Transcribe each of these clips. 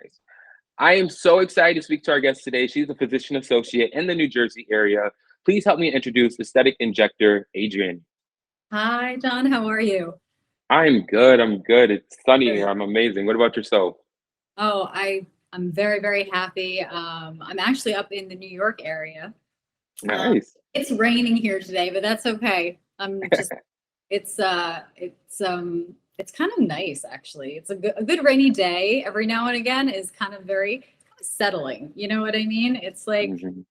Nice. I am so excited to speak to our guest today. She's a physician associate in the New Jersey area. Please help me introduce aesthetic injector Adrienne. Hi, John. How are you? I'm good. I'm good. It's sunny here. Good. I'm amazing. What about yourself? Oh, I'm very, very happy. I'm actually up in the New York area. Um, Nice. it's raining here today, but that's okay. I'm just it's kind of nice actually. It's a good rainy day every now and again is kind of very settling. You know what I mean? It's like Mhm.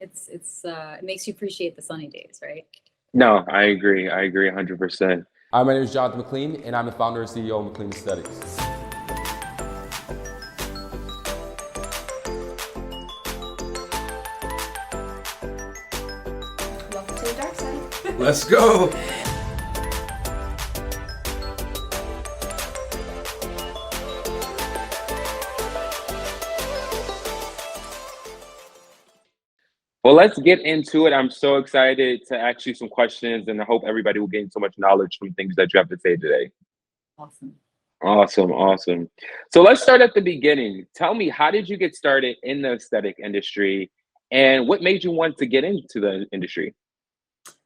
it makes you appreciate the sunny days, right? No, I agree. I agree 100%. Hi, my name is Jonathan McLean, and I'm the founder and CEO of McLean Aesthetics. Welcome to the dark side. Let's go. Well, let's get into it. I'm so excited to ask you some questions, and I hope everybody will gain so much knowledge from things that you have to say today. Awesome. Awesome, awesome. So let's start at the beginning. Tell me, how did you get started in the aesthetic industry, and what made you want to get into the industry?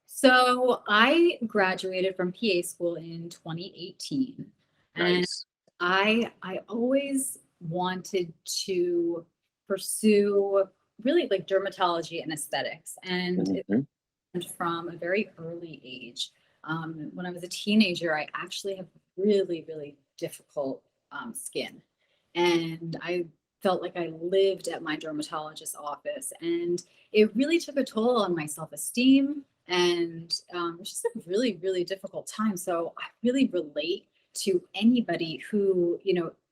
So I graduated from PA school in 2018, and Nice. I always wanted to pursue really like dermatology and aesthetics, and it Mhm. went from a very early age. When I was a teenager, I actually have really, really difficult skin, and I felt like I lived at my dermatologist's office, and it really took a toll on my self-esteem, and it's just a really, really difficult time. So I really relate to anybody who,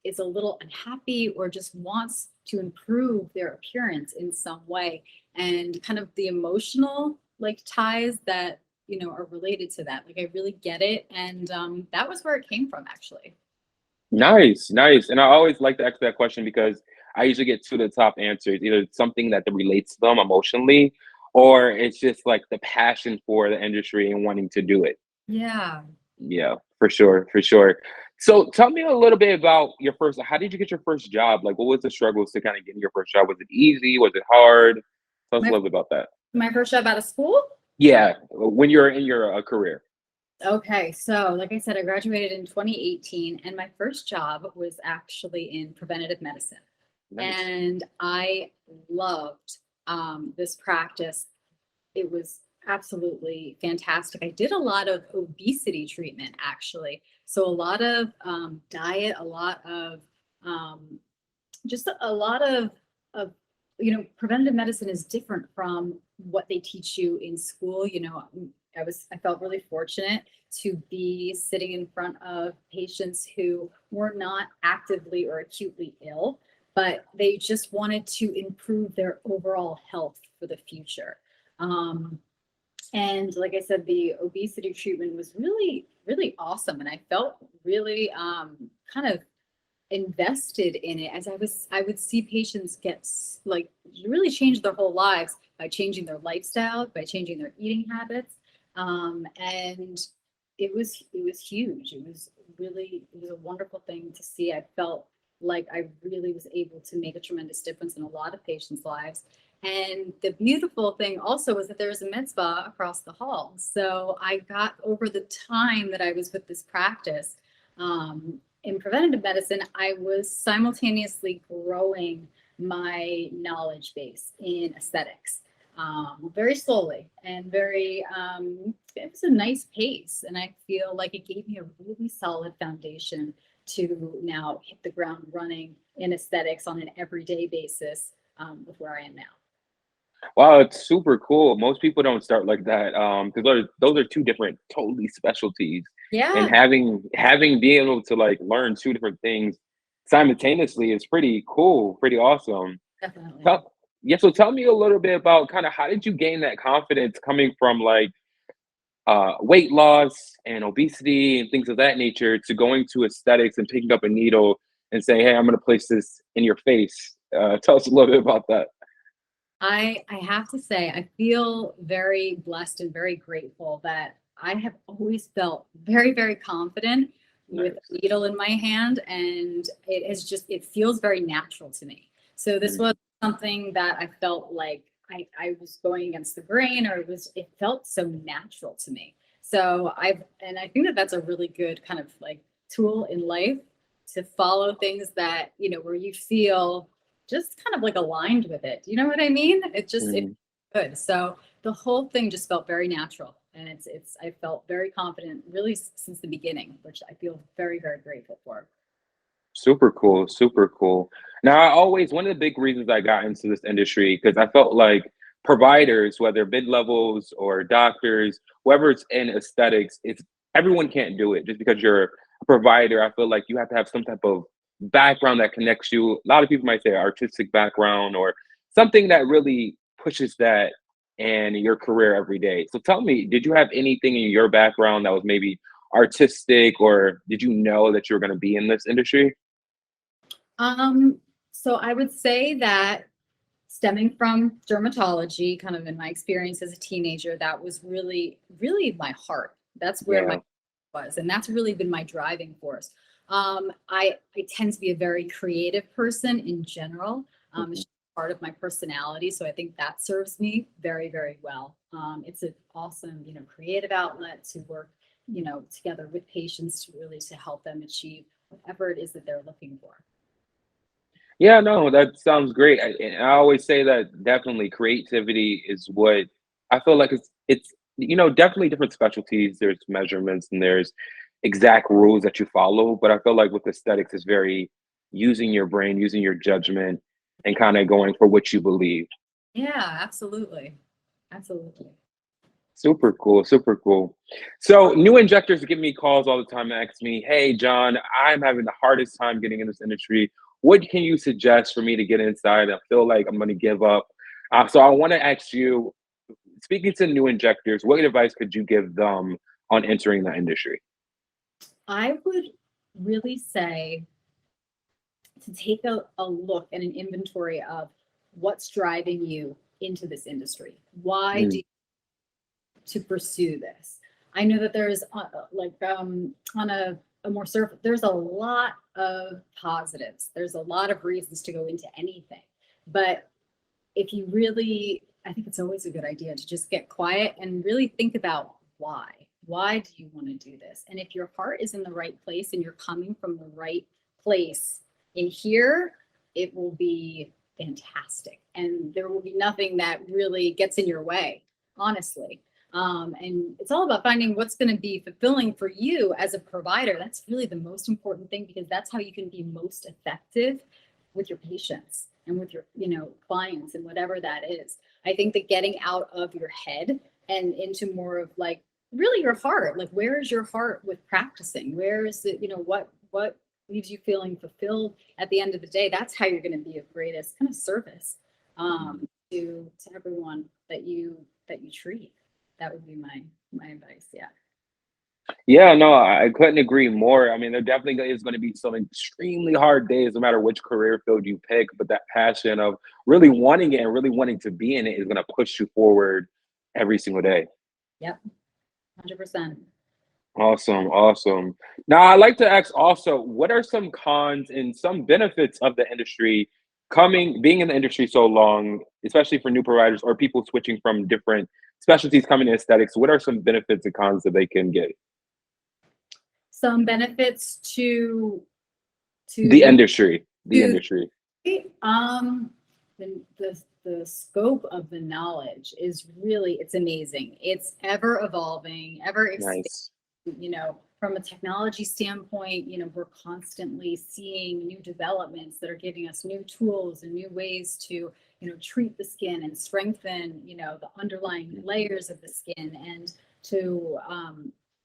is a little unhappy or just wants to improve their appearance in some way, and kind of the emotional like ties that are related to that. Like I really get it, and that was where it came from, actually. Nice, nice. And I always like to ask that question because I usually get two of the top answers, either something that relates to them emotionally, or it's just like the passion for the industry and wanting to do it. Yeah. Yeah, for sure, for sure. So tell me a little bit about your first, how did you get your first job? Like, what was the struggles to kind of getting your first job? Was it easy? Was it hard? Tell us a My little bit about that. my first job out of school. Yeah, when you're in your career. Okay, so like I said, I graduated in 2018, and my first job was actually in preventative medicine. Nice. And I loved this practice. It was absolutely fantastic. I did a lot of obesity treatment, actually. So a lot of diet, a lot of um, just a lot of preventative medicine is different from what they teach you in school. I felt really fortunate to be sitting in front of patients who were not actively or acutely ill, but they just wanted to improve their overall health for the future. And like I said, the obesity treatment was really, really awesome. And I felt really kind of invested in it, as I would see patients like really change their whole lives by changing their lifestyle, by changing their eating habits. And it was huge. It was a wonderful thing to see. I felt like I really was able to make a tremendous difference in a lot of patients' lives. And the beautiful thing also was that there was a med spa across the hall. So I got, over the time that I was with this practice, in preventative medicine, I was simultaneously growing my knowledge base in aesthetics, very slowly and it was a nice pace. And I feel like it gave me a really solid foundation to now hit the ground running in aesthetics on an everyday basis, with where I am now. Wow, it's super cool. Most people don't start like that, because those are two different, totally specialties. And Yeah, having being able to like learn two different things simultaneously is pretty cool, pretty awesome. definitely. Tell, yeah, so tell me a little bit about kind of how did you gain that confidence coming from like weight loss and obesity and things of that nature to going to aesthetics and picking up a needle and saying, "Hey, I'm going to place this in your face." Tell us a little bit about that. I have to say, I feel very blessed and very grateful that I have always felt very, very confident with Nice. a needle in my hand, and it feels very natural to me. So this Mm, was something that I felt like I was going against the grain, or it felt so natural to me. So I think that that's a really good kind of like tool in life to follow things that, where you feel just kind of like aligned with it. You know what I mean? It mm. good. So the whole thing just felt very natural, and I felt very confident really since the beginning, which I feel very, very grateful for. Super cool, super cool. Now, one of the big reasons I got into this industry, because I felt like providers, whether mid-levels or doctors, whoever's in aesthetics, it's everyone can't do it. Just because you're a provider, I feel like you have to have some type of background that connects you. A lot of people might say artistic background or something that really pushes that in your career every day. So tell me, did you have anything in your background that was maybe artistic, or did you know that you were going to be in this industry? So I would say that stemming from dermatology, kind of in my experience as a teenager, that was really, really my heart. That's where my Yeah. was, and that's really been my driving force. I tend to be a very creative person in general. It's Mhm. just part of my personality, so I think that serves me very, very well. It's an awesome, creative outlet to work, together with patients to really to help them achieve whatever it is that they're looking for. Yeah, no, that sounds great. And I always say that definitely creativity is what I feel like it's definitely different specialties. There's measurements and there's exact rules that you follow. But I feel like with aesthetics, it's very using your brain, using your judgment, and kind of going for what you believe. Yeah, absolutely. Absolutely. Super cool, super cool. So new injectors give me calls all the time and ask me, "Hey, John, I'm having the hardest time getting in this industry. What can you suggest for me to get inside? I feel like I'm going to give up." So I want to ask you, speaking to new injectors, what advice could you give them on entering the industry? I would really say to take a look and an inventory of what's driving you into this industry. Why do Mm, you to pursue this? I know that there's on a more surface, there's a lot of positives. There's a lot of reasons to go into anything. But if you really, I think it's always a good idea to just get quiet and really think about why. Why do you want to do this? And if your heart is in the right place and you're coming from the right place in here, it will be fantastic. And there will be nothing that really gets in your way, honestly. And it's all about finding what's going to be fulfilling for you as a provider. That's really the most important thing, because that's how you can be most effective with your patients and with your clients and whatever that is. I think that getting out of your head and into more of like really your heart, like where is your heart with practicing, where is it, what leaves you feeling fulfilled at the end of the day, that's how you're going to be of greatest kind of service to everyone that you treat. That would be my advice. Yeah. Yeah, no, I couldn't agree more. I mean, there definitely is going to be some extremely hard days, no matter which career field you pick. But that passion of really wanting it and really wanting to be in it is going to push you forward every single day. Yep. 100%. Awesome, awesome. Now, I'd like to ask also, what are some cons and some benefits of the industry being in the industry so long, especially for new providers or people switching from different specialties coming to aesthetics? What are some benefits and cons that they can get? Some benefits to The the industry, the to industry. um the scope of the knowledge is really, it's amazing. It's ever evolving, ever expanding. Nice. From a technology standpoint, we're constantly seeing new developments that are giving us new tools and new ways to, treat the skin and strengthen, the underlying layers of the skin. And to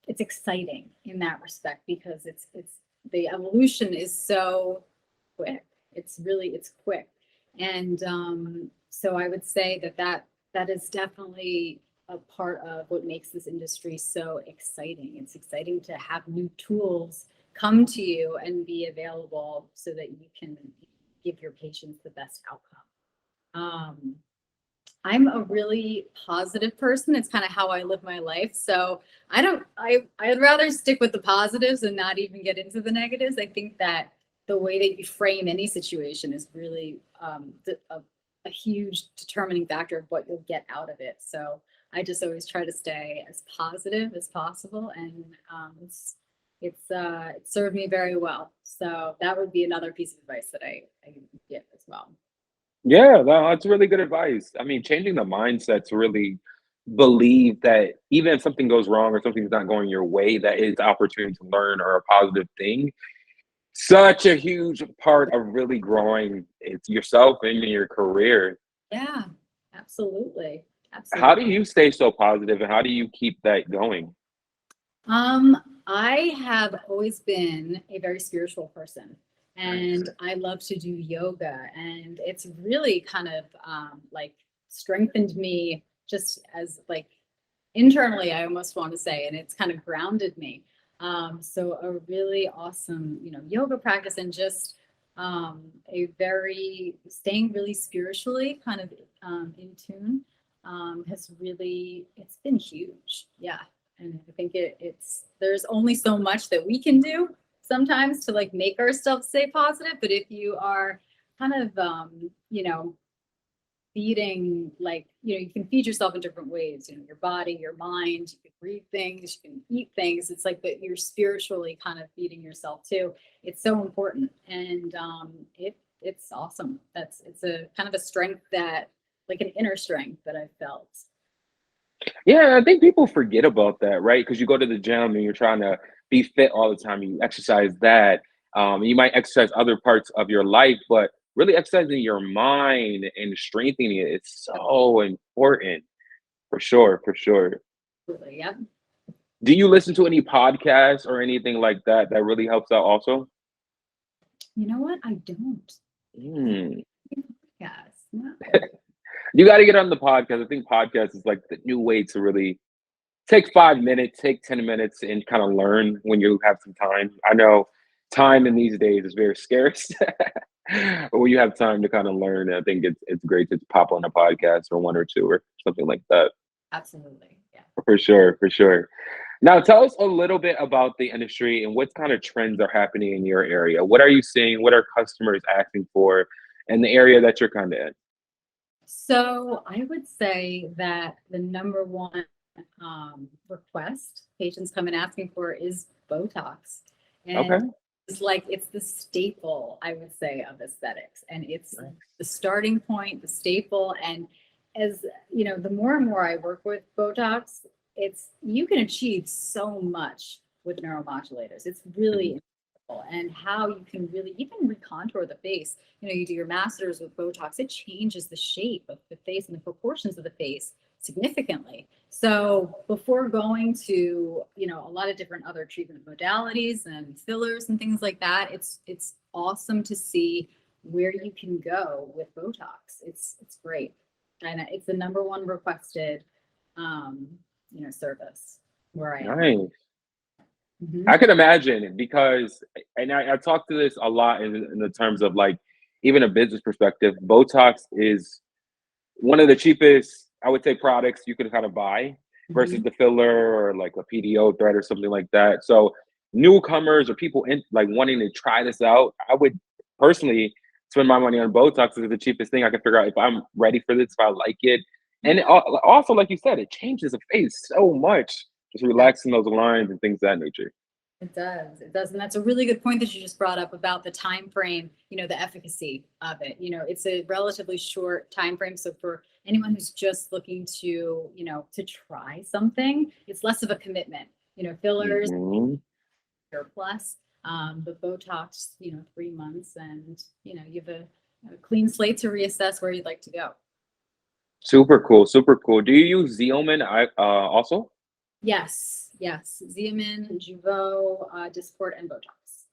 it's exciting in that respect, because it's the evolution is so quick. It's quick. And so I would say that is definitely a part of what makes this industry so exciting. It's exciting to have new tools come to you and be available so that you can give your patients the best outcome. Um, I'm a really positive person. It's kind of how I live my life. So I'd rather stick with the positives and not even get into the negatives. I think that the way that you frame any situation is really a huge determining factor of what you'll get out of it. So I just always try to stay as positive as possible. And it served me very well. So that would be another piece of advice that I give as well. Yeah, that's really good advice. I mean, changing the mindset to really believe that even if something goes wrong or something's not going your way, that it's opportunity to learn or a positive thing. Such a huge part of really growing it's yourself and in your career. Yeah, absolutely. How Absolutely. do you stay so positive and how do you keep that going? Um, I have always been a very spiritual person Nice. and I love to do yoga and it's really kind of like strengthened me just as like internally, I almost want to say, and it's kind of grounded me. So a really awesome, yoga practice and just a very staying really spiritually kind of in tune has really it's been huge. Yeah. And I think it's there's only so much that we can do sometimes to like make ourselves stay positive. But if you are kind of feeding like you can feed yourself in different ways, your body, your mind, you can read things, you can eat things. It's like that you're spiritually kind of feeding yourself too. It's so important. And it's awesome. It's a kind of a strength that like an inner strength that I've felt. Yeah, I think people forget about that, right? Because you go to the gym and you're trying to be fit all the time. You exercise that. You might exercise other parts of your life, but really exercising your mind and strengthening it is so important for sure, for sure. Absolutely. Yeah. Do you listen to any podcasts or anything like that that really helps out also? You know what? I don't. I Mm. don't yes. No. You got to get on the podcast. I think podcast is like the new way to really take 5 minutes, take 10 minutes, and kind of learn when you have some time. I know time in these days is very scarce. But when you have time to kind of learn, I think it's great to pop on a podcast or one or two or something like that. Absolutely. Yeah. For sure, for sure. Now, tell us a little bit about the industry and what kind of trends are happening in your area. What are you seeing? What are customers asking for in the area that you're kind of in? So I would say that the number one request patients come in asking for is Botox. Okay. And it's like it's the staple, I would say, of aesthetics. And it's Nice. the starting point, the staple. And as the more and more I work with Botox, it's you can achieve so much with neuromodulators. It's Mhm. really incredible. And how you can really even recontour the face. You do your masters with Botox, it changes the shape of the face and the proportions of the face significantly. So before going to, a lot of different other treatment modalities and fillers and things like that, it's awesome to see where you can go with Botox. It's great. And it's the number one requested um, service where I am. Nice. I Mhm. can imagine because, and I talk to this a lot in the terms of like, even a business perspective, Botox is one of the cheapest, I would say, products you could kind of buy versus Mhm. the filler or like a PDO thread or something like that. So newcomers or people in like wanting to try this out, I would personally spend my money on Botox because it's the cheapest thing I can figure out if I'm ready for this, if I like it. And Yeah. also, like you said, it changes the face so much, just relaxing those lines and things of that nature. It does. It does. And that's a really good point that you just brought up about the time frame, the efficacy of it. It's a relatively short time frame. So for anyone who's just looking to, to try something, it's less of a commitment. Fillers Mhm. or plus, but Botox, 3 months and, you have a clean slate to reassess where you'd like to go. Super cool, super cool. Do you use Xeomin also? Yes. Yes. Xeomin, Jeuveau, Dysport, and Botox.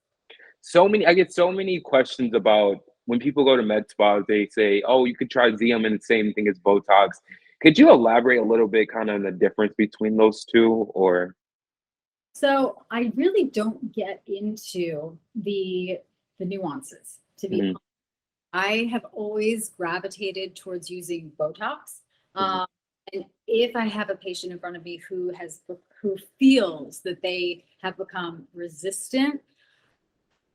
I get so many questions about when people go to med spas, they say, "Oh, you could try Xeomin, the same thing as Botox." Could you elaborate a little bit kind of on the difference between those two or So I really don't get into the nuances, to be Mhm. honest. I have always gravitated towards using Botox. Mhm. And if I have a patient in front of me who feels that they have become resistant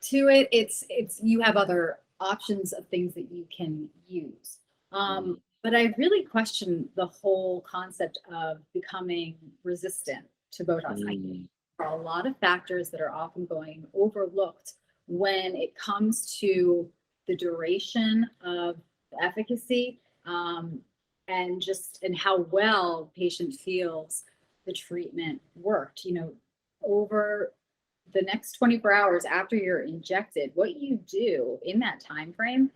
to it, it's you have other options of things that you can use. Mhm. But I really question the whole concept of becoming resistant to Botox. I think Mm. there are a lot of factors that are often going overlooked when it comes to the duration of the efficacy, and how well patient feels the treatment worked. Over the next 24 hours after you're injected, what you do in that time frame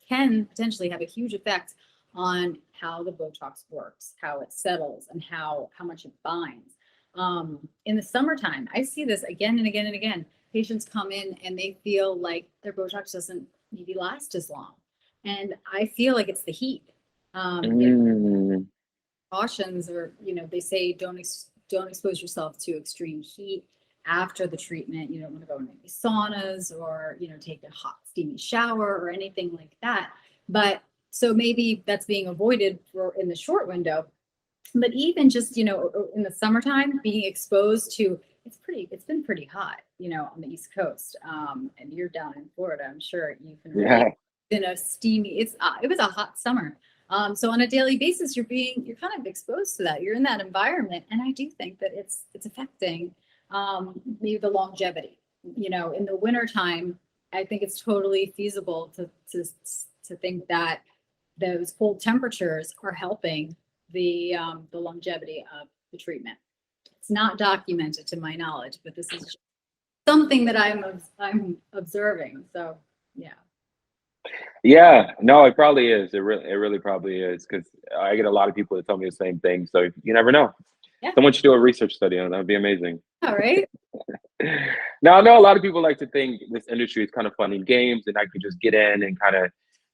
can potentially have a huge effect on how the Botox works, how it settles, and how much it binds. In the summertime, I see this again and again and again. Patients come in and they feel like their Botox doesn't maybe last as long, and I feel like it's the heat. You know, Mm. Cautions, or they say don't expose yourself to extreme heat after the treatment. You don't want to go in any saunas, or take a hot steamy shower or anything like that. But so maybe that's being avoided for in the short window. But even just in the summertime, being exposed to it's been pretty hot on the East Coast, and you're down in Florida. I'm sure you can relate. Yeah. In a steamy, it was a hot summer. So on a daily basis, you're kind of exposed to that. You're in that environment, and I do think that it's affecting maybe the longevity. In the wintertime, I think it's totally feasible to think that those cold temperatures are helping the longevity of the treatment. It's not documented to my knowledge, but this is just something that I'm observing. So yeah. Yeah, no, it probably is. It really probably is because I get a lot of people that tell me the same thing. So you never know. Yeah. Someone should do a research study on that. Would be amazing. All right. Now, I know a lot of people like to think this industry is kind of fun and games, and I can just get in and kind of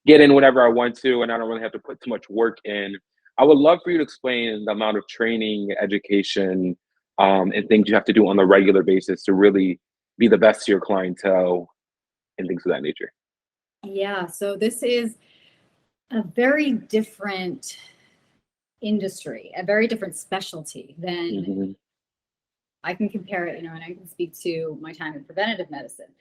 get in whenever I want to, and I don't really have to put too much work in. I would love for you to explain the amount of training, education, and things you have to do on a regular basis to really be the best to your clientele and things of that nature. Yeah. So this is a very different industry, a very different specialty than Hmm. I can compare it, and I can speak to my time in preventative medicine.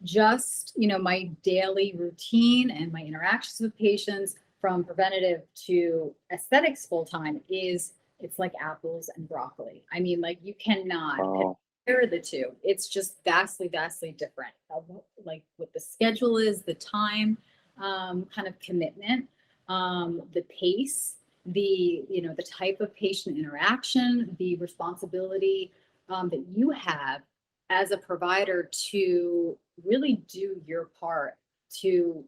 Just, my daily routine and my interactions with patients from preventative to aesthetics full time it's like apples and broccoli. I mean, like you cannot Oh, compare the two. It's just vastly, vastly different. Like what the schedule is, the time, kind of commitment, the pace, the type of patient interaction, the responsibility that you have as a provider to really do your part to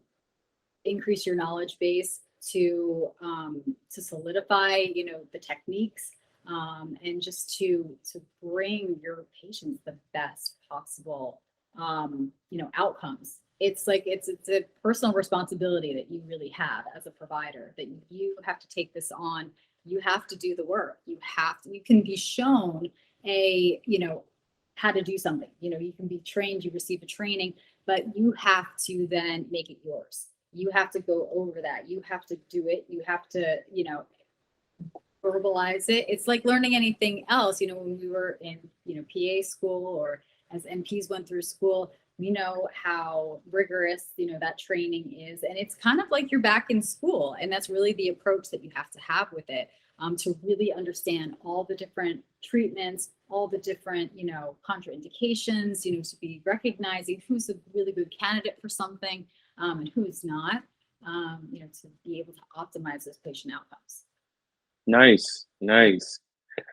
increase your knowledge base, to solidify the techniques, and just to bring your patients the best possible outcomes. It's like it's a personal responsibility that you really have as a provider, that you have to take this on. You have to do the work. You can be shown a how to do something. You can be trained, you receive a training, but you have to then make it yours. You have to go over that. You have to do it. You have to verbalize it. It's like learning anything else. When we were in PA school, or as NPs went through school, we know how rigorous that training is, and it's kind of like you're back in school. And that's really the approach that you have to have with it, to really understand all the different treatments, all the different contraindications, to be recognizing who's a really good candidate for something, and who's not, to be able to optimize those patient outcomes. nice, nice.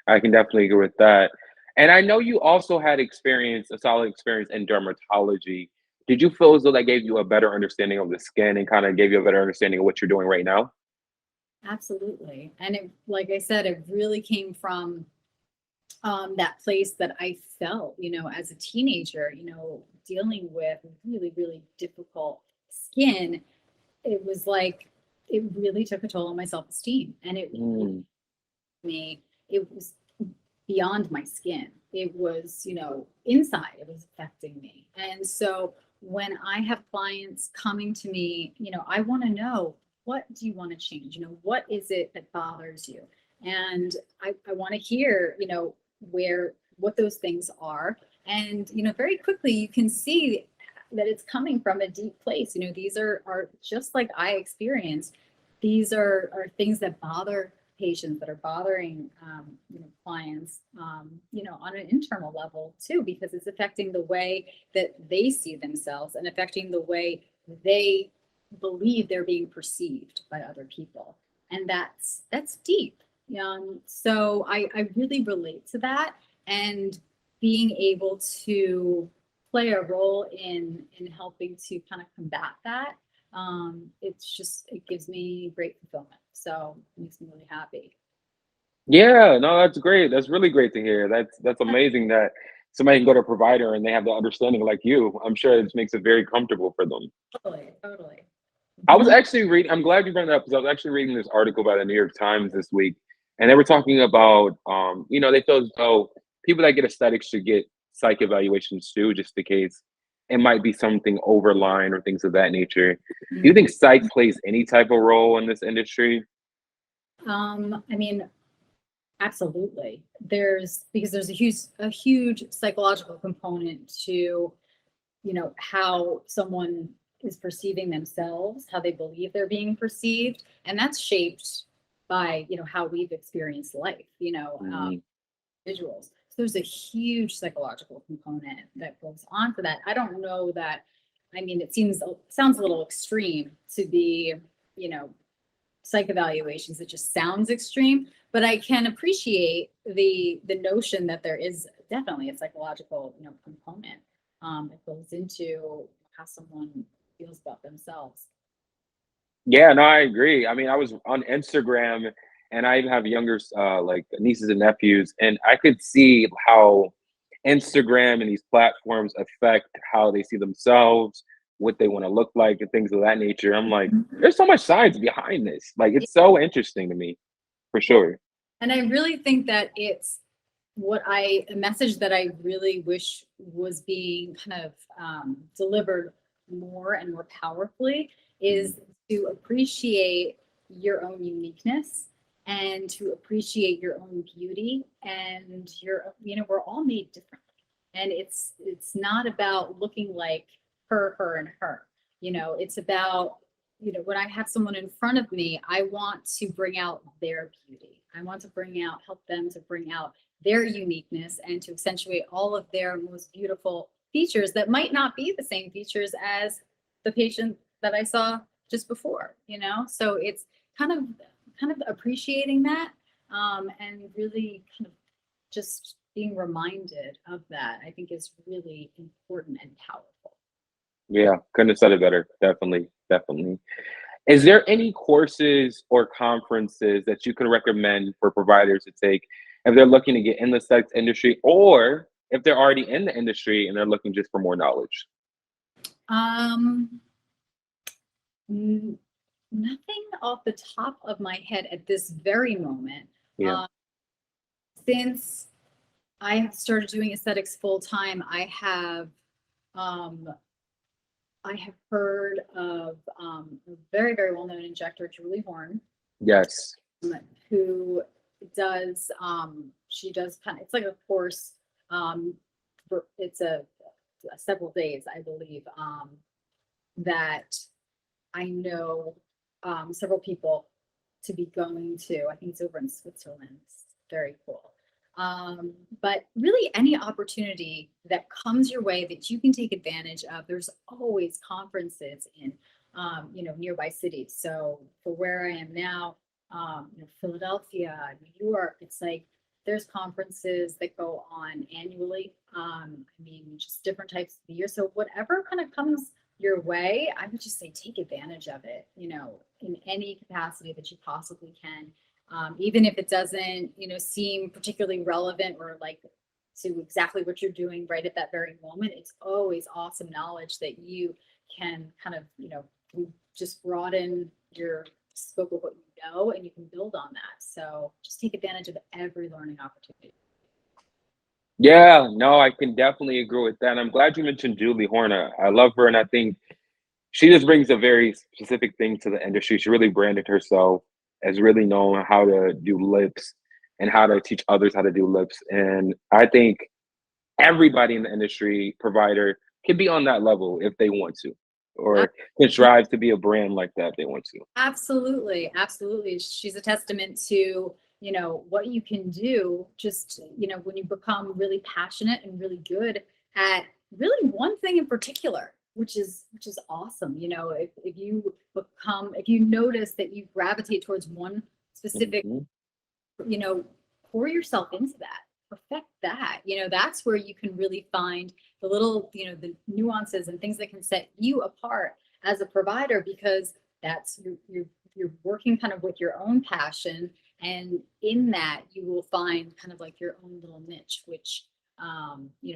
I can definitely agree with that. And I know you also had experience, a solid experience in dermatology. Did you feel as though that gave you a better understanding of the skin and kind of gave you a better understanding of what you're doing right now? Absolutely. And like I said, it really came from that place that I felt, as a teenager, dealing with really, really difficult skin. It was like it really took a toll on my self-esteem, and Mm. it was beyond my skin. It was, inside, it was affecting me. And so when I have clients coming to me, I want to know what do you want to change? What is it that bothers you? And I want to hear, what those things are. And, very quickly you can see that it's coming from a deep place. These are just like I experienced. These are things that bother patients, that are bothering, clients, on an internal level too, because it's affecting the way that they see themselves and affecting the way they believe they're being perceived by other people. And that's deep. So I really relate to that, and being able to play a role in helping to kind of combat that. It gives me great fulfillment. So it makes me really happy. Yeah, no, that's great. That's really great to hear. That's amazing that somebody can go to a provider and they have the understanding like you. I'm sure it makes it very comfortable for them. Totally, totally. I was actually reading. I'm glad you brought it up because I was actually reading this article by the New York Times this week, and they were talking about, they feel as though people that get aesthetics should get psych evaluations too, just in case it might be something overlying or things of that nature. Do you think psych plays any type of role in this industry? I mean, absolutely. Because there's a huge psychological component to, how someone is perceiving themselves, how they believe they're being perceived, and that's shaped by, how we've experienced life, Mhm. visuals. So there's a huge psychological component that goes on for that. I don't know that. I mean, sounds a little extreme to be, you know, psych evaluations. It just sounds extreme, but I can appreciate the notion that there is definitely a psychological, component that goes into how someone feels about themselves. Yeah, no, I agree. I mean, I was on Instagram and I even have younger like nieces and nephews, and I could see how Instagram and these platforms affect how they see themselves, what they want to look like, and things of that nature. I'm like, Mhm. there's so much science behind this. Like, it's so interesting to me, for Yeah. sure. And I really think that it's a message that I really wish was being kind of delivered more and more powerfully Mhm. is to appreciate your own uniqueness and to appreciate your own beauty, and we're all made differently, and it's not about looking like her and her. It's about, when I have someone in front of me, I want to bring out their beauty. I want to help them to bring out their uniqueness and to accentuate all of their most beautiful features that might not be the same features as the patient that I saw just before. So it's kind of appreciating that, and really kind of just being reminded of that, I think, is really important and powerful. Yeah, couldn't have said it better. Definitely, definitely. Is there any courses or conferences that you could recommend for providers to take if they're looking to get in the sex industry, or if they're already in the industry and they're looking just for more knowledge? Um, n- Nothing off the top of my head at this very moment. Yeah. Uh, since I have started doing aesthetics full time, um, I have heard of a very, very well known injector, Julie Horn, Yes. who she does it's like a course. Um, it's a several days, I believe, that I know several people to be going to. I think it's over in Switzerland. It's very cool. But really, any opportunity that comes your way that you can take advantage of, there's always conferences in, nearby cities. So for where I am now, Philadelphia, New York, it's like there's conferences that go on annually. I mean, just different types of the year. So whatever kind of comes your way, I would just say take advantage of it, in any capacity that you possibly can. Even if it doesn't, seem particularly relevant or like to exactly what you're doing right at that very moment, it's always awesome knowledge that you can kind of, just broaden your scope of what you know, and you can build on that. So just take advantage of every learning opportunity. Yeah, no, I can definitely agree with that. And I'm glad you mentioned Julie Horner. I love her, and I think she just brings a very specific thing to the industry. She really branded herself as really knowing how to do lips and how to teach others how to do lips. And I think everybody in the industry, provider, can be on that level if they want to, or can strive to be a brand like that if they want to. Absolutely, absolutely. She's a testament to, what you can do just, when you become really passionate and really good at really one thing in particular, which is awesome. If you notice that you gravitate towards one specific, Mhm. you know, pour yourself into that, perfect that. That's where you can really find the little, the nuances and things that can set you apart as a provider, because that's you're working kind of with your own passion, and in that you will find kind of like your own little niche, which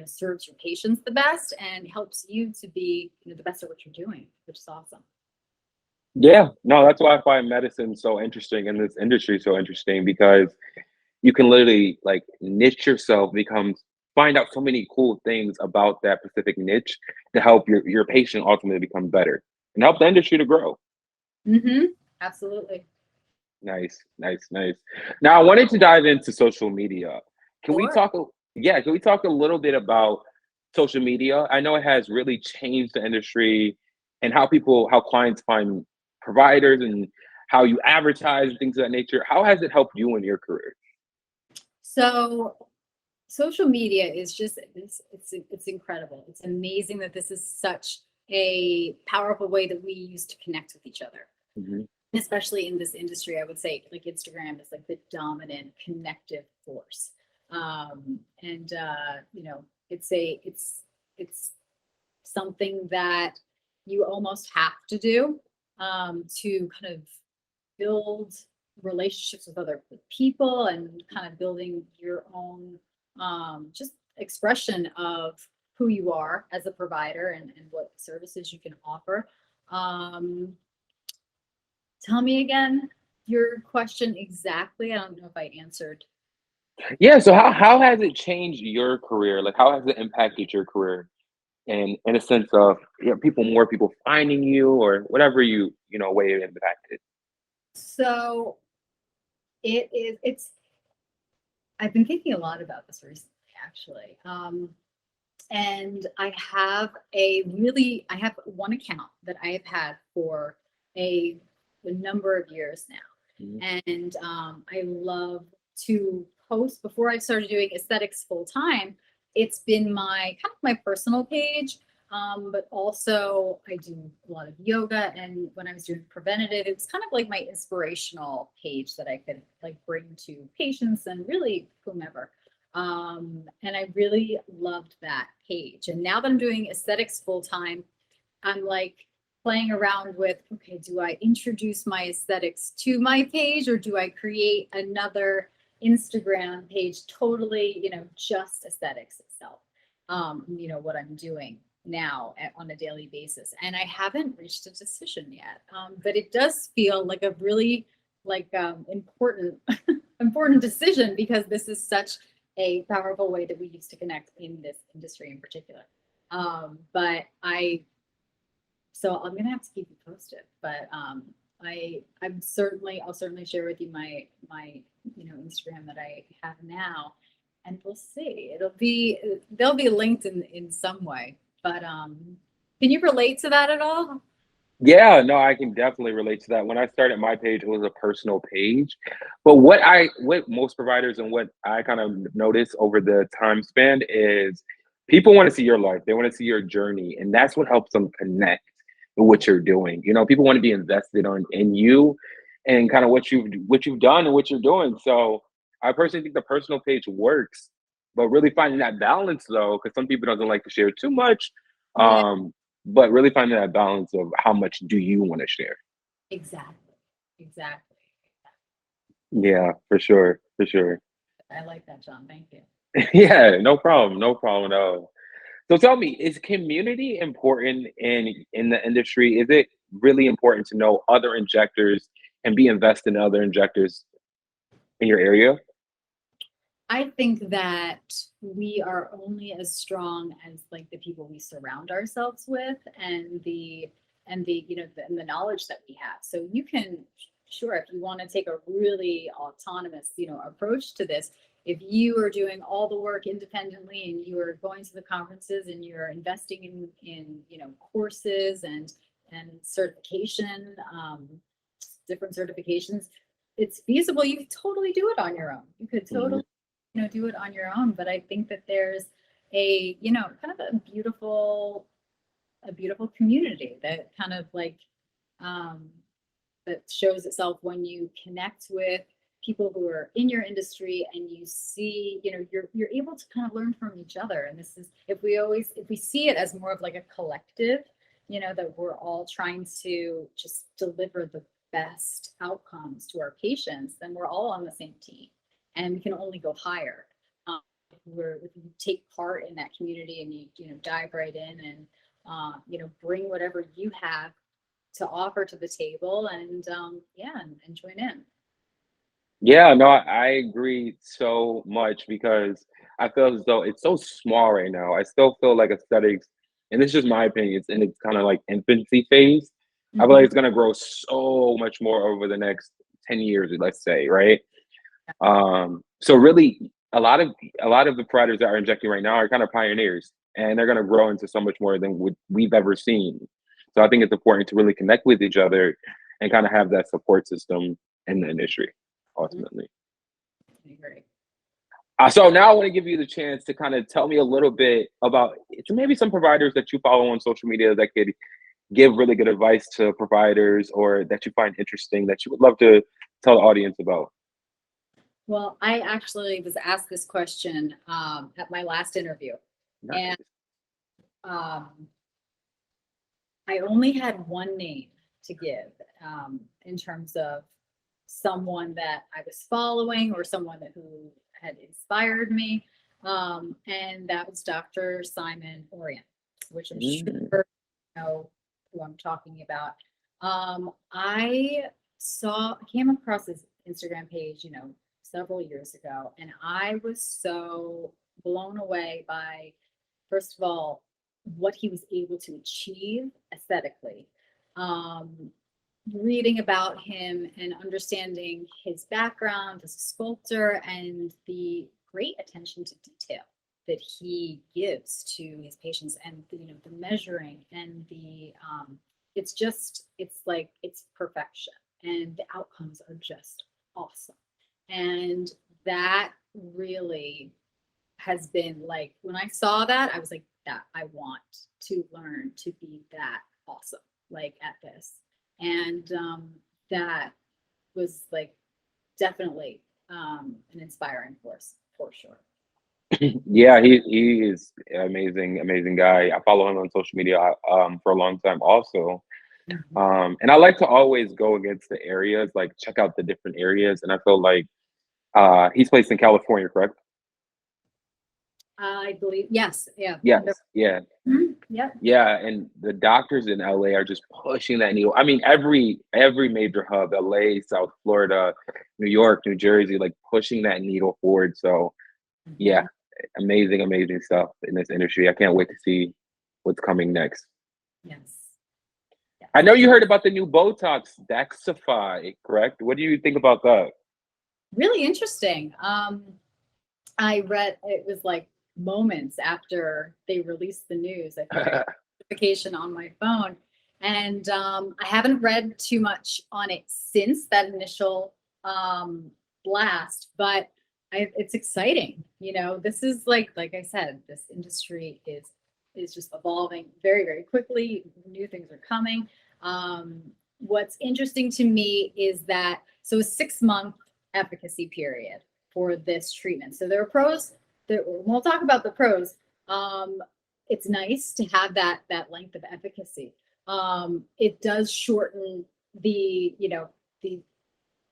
serves your patients the best and helps you to be, the best at what you're doing, which is awesome. Yeah, no, that's why I find medicine so interesting and this industry so interesting because you can literally like niche yourself, find out so many cool things about that specific niche to help your patient ultimately become better and help the industry to grow. Mm-hmm. Absolutely. Nice, nice, nice. Now I wanted to dive into social media. Can we Sure. talk yeah, can we talk a little bit about social media? I know it has really changed the industry and how clients find providers and how you advertise and things of that nature. How has it helped you in your career? So social media is just it's incredible. It's amazing that this is such a powerful way that we use to connect with each other, Mhm. especially in this industry. I would say like Instagram is like the dominant connective force. And it's something that you almost have to do, to kind of build relationships with other people and kind of building your own, just expression of who you are as a provider, and what services you can offer. Um, Tell me again your question exactly. I don't know if I answered. Yeah, so how has it changed your career? Like how has it impacted your career? And in a sense of more people finding you or whatever way it impacted. So it's I've been thinking a lot about this recently, actually. And I have one account that I have had for a number of years Mhm. now. And I love to post. Before I started doing aesthetics full time, it's been my kind of my personal page. But also I do a lot of yoga, and when I was doing preventative, it's kind of like my inspirational page that I could like bring to patients and really whomever. And I really loved that page. And now that I'm doing aesthetics full time, I'm like playing around with, okay, do I introduce my aesthetics to my page, or do I create another Instagram page totally, just aesthetics itself? What I'm doing now on a daily basis. And I haven't reached a decision yet. But it does feel like a really like important important decision, because this is such a powerful way that we use to connect in this industry in particular. But so I'm gonna have to keep you posted. But I'll certainly share with you my Instagram that I have now, and we'll see. They'll be linked in some way. But can you relate to that at all? Yeah, no, I can definitely relate to that. When I started my page, it was a personal page. But what most providers and what I kind of noticed over the time span is people want to see your life. They want to see your journey. And that's what helps them connect with what you're doing. People want to be invested in you and kind of what you've done and what you're doing. So I personally think the personal page works, but really finding that balance though, because some people doesn't like to share too much. Yeah, Um, but really finding that balance of how much do you want to share. exactly. Exactly. Yeah, for sure, for sure. I like that, John. Thank you. Yeah, no problem, no problem at all. So tell me, is community important in the industry? Is it really important to know other injectors and be invested in other injectors in your area? I think that we are only as strong as like the people we surround ourselves with, and the the, and the knowledge that we have. So you can, sure, if you want to take a really autonomous, approach to this, if you are doing all the work independently and you are going to the conferences and you're investing in courses and certification, different certifications, it's feasible. You could totally do it on your own. You could totally, do it on your own. But I think that there's a, kind of a beautiful community that kind of like, that shows itself when you connect with people who are in your industry and you see, you're able to kind of learn from each other. And this is, if we see it as more of like a collective, that we're all trying to just deliver the best outcomes to our patients, then we're all on the same team and we can only go higher. If you take part in that community and you dive right in and bring whatever you have to offer to the table and and join in. Yeah, no, I agree so much because I feel as though it's so small right now. I still feel like aesthetics, and this is just my opinion, it's in its kind of like infancy phase. I feel like Mhm. it's gonna grow so much more over the next 10 years, let's say, right? So really a lot of the providers that are injecting right now are kind of pioneers and they're gonna grow into so much more than we've ever seen. So I think it's important to really connect with each other and kind of have that support system in the industry, Mhm. ultimately. I agree. So now I want to give you the chance to kind of tell me a little bit about maybe some providers that you follow on social media that could give really good advice to providers or that you find interesting that you would love to tell the audience about. Well, I actually was asked this question at my last interview, Nice. and um, I only had one name to give in terms of someone that I was following or someone who had inspired me, and that was Dr. Simon Orion, which I'm sure Mm, you know who I'm talking about. I came across his Instagram page, several years ago, and I was so blown away by, first of all, what he was able to achieve aesthetically. Um, Reading about him and understanding his background as a sculptor and the great attention to detail that he gives to his patients and the measuring and it's like it's perfection and the outcomes are just awesome. And that really has been like, when I saw that, I was like, that I want to learn to be that awesome, like at this. And that was like definitely an inspiring force for sure. yeah, he is amazing, amazing guy. I follow him on social media for a long time also. Mhm. And I like to always go against the areas, like check out the different areas. And I feel like he's placed in California, correct? I believe, yes, yeah. Yes. Yeah. Yep. Yeah, and the doctors in LA are just pushing that needle. I mean, every major hub, LA, South Florida, New York, New Jersey, like pushing that needle forward. So yeah, Mhm. amazing, amazing stuff in this industry. I can't wait to see what's coming next. Yes. I Yes. know you heard about the new Botox, Daxify, correct? What do you think about that? Really interesting. I read it was like moments after they released the news. I think I got a notification on my phone, and I haven't read too much on it since that initial blast. But it's exciting. This is like I said, this industry is just evolving very very quickly. New things are coming. Um, what's interesting to me is that so a 6 month efficacy period for this treatment. So there are pros. We'll talk about the pros. Um, it's nice to have that length of efficacy. It does shorten the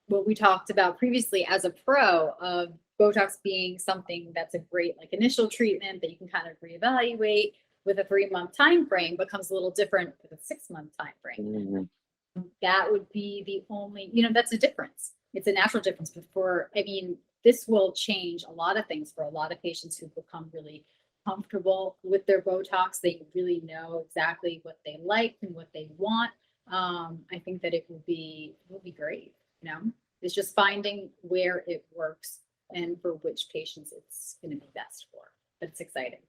what we talked about previously as a pro of Botox being something that's a great like initial treatment that you can kind of reevaluate with a 3 month time frame becomes a little different with a 6 month time frame. Mhm. That would be the only, that's a difference. It's a natural difference. But I mean, this will change a lot of things for a lot of patients who become really comfortable with their Botox. They really know exactly what they like and what they want. I think that it will be great. You know, it's just finding where it works and for which patients it's going to be best for. But it's exciting.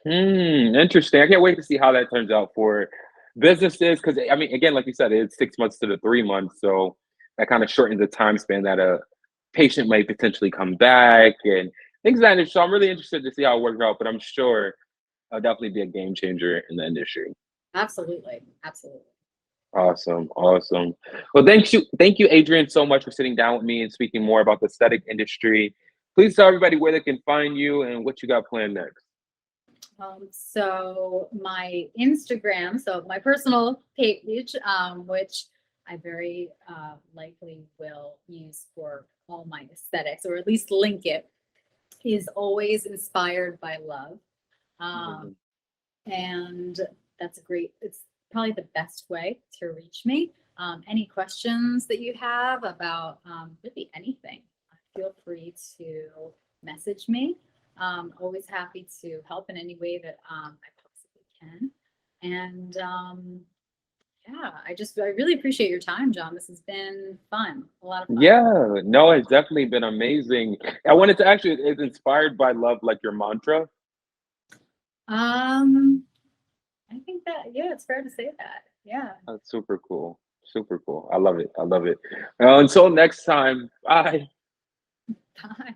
Interesting. I can't wait to see how that turns out for businesses because I mean, again, like you said, it's 6 months to the 3 months, so that kind of shortens the time span that a patient may potentially come back and things of that nature. So I'm really interested to see how it works out, but I'm sure it'll definitely be a game changer in the industry. Absolutely. Absolutely. Awesome, awesome. Well, thank you, Adrienne, so much for sitting down with me and speaking more about the aesthetic industry. Please tell everybody where they can find you and what you got planned next. So my Instagram, so my personal page, which I very likely will use for all my aesthetics, or at least link it, is always inspired by love. Mhm. And that's a great, it's probably the best way to reach me. Any questions that you have about really anything, feel free to message me. Always happy to help in any way that I possibly can. And yeah, I really appreciate your time, John. This has been fun, a lot of fun. Yeah, no, it's definitely been amazing. I wanted to actually, is inspired by love like your mantra? Um, I think that, yeah, it's fair to say that. Yeah. That's super cool. Super cool. I love it. I love it. Until next time, bye. Bye.